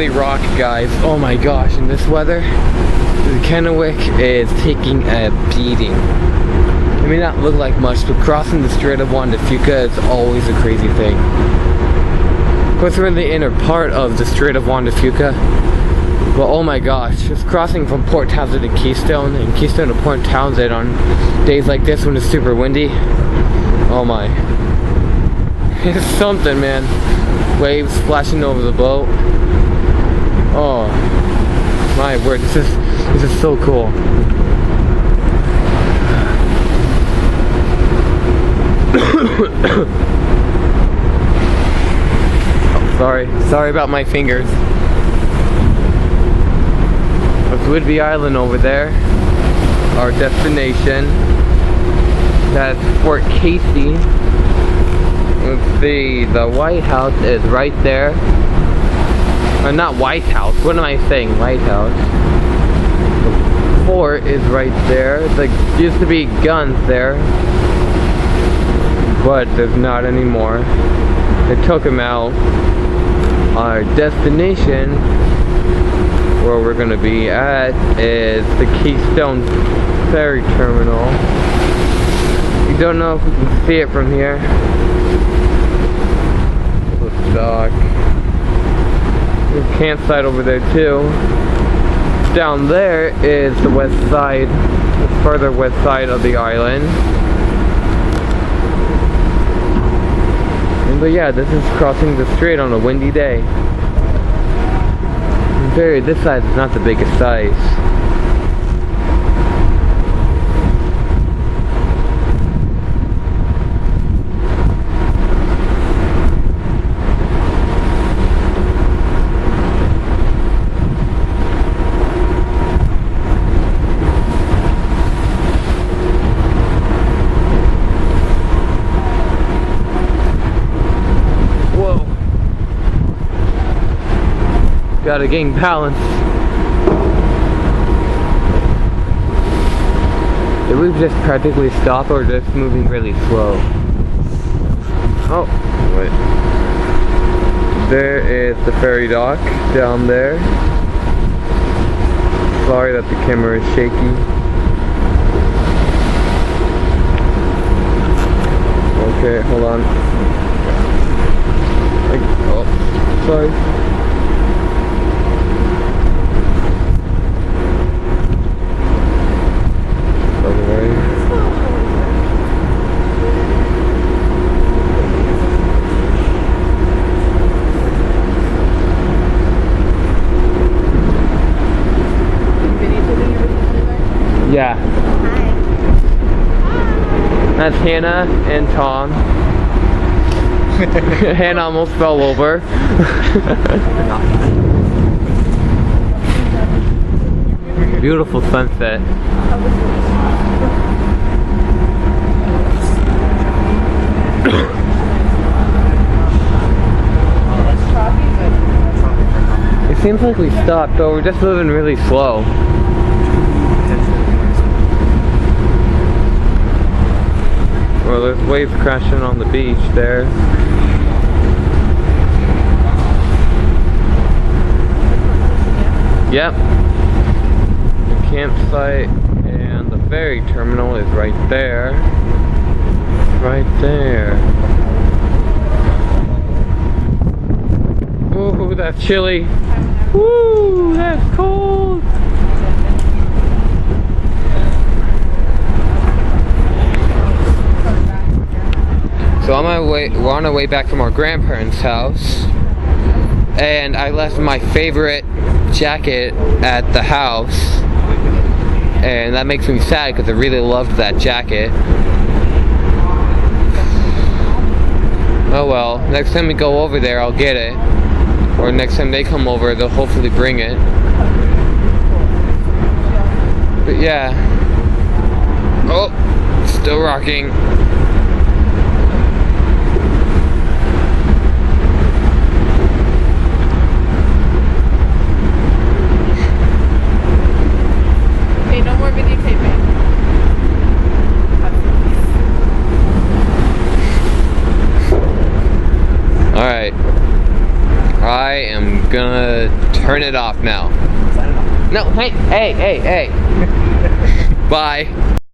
really rocky, guys. Oh my gosh, in this weather, the Kennewick is taking a beating. It may not look like much, but crossing the Strait of Juan to Fuca is always a crazy thing. Of course, we're in the inner part of the Strait of Juan to Fuca. But oh my gosh, just crossing from Port Townsend to Keystone, and Keystone to Port Townsend on days like this when it's super windy. Oh my. It's something, man. Waves splashing over the boat. Oh my word, this is so cool. Oh, sorry about my fingers. Whidbey Island over there, our destination. That's Fort Casey. Let's see, the White House is right there. Or not White House, what am I saying? White House. The fort is right there. There used to be guns there, but there's not anymore. They took them out. Our destination, where we're going to be at, is the Keystone ferry terminal. You don't know if we can see it from here. The dock. There's a campsite over there too. Down there is the west side, the further west side of the island. But yeah, this is crossing the strait on a windy day. This size is not the biggest size. Gotta gain balance. Did we just practically stop or just moving really slow? Oh, wait. There is the ferry dock down there. Sorry that the camera is shaky. Okay, hold on. Oh, sorry. Yeah. Hi. That's Hannah and Tom. Hannah almost fell over. Beautiful sunset. It seems like we stopped, but we're just moving really slow. Well, there's waves crashing on the beach there. Yep. The campsite and the ferry terminal is right there. Right there. Ooh, that's chilly. Woo, that's cold. So we're on our way back from our grandparents' house, and I left my favorite jacket at the house, and that makes me sad because I really loved that jacket. Oh well, next time we go over there I'll get it, or next time they come over they'll hopefully bring it. But yeah. Oh, still rocking. I am gonna turn it off now. Sign it off. No, hey. Bye.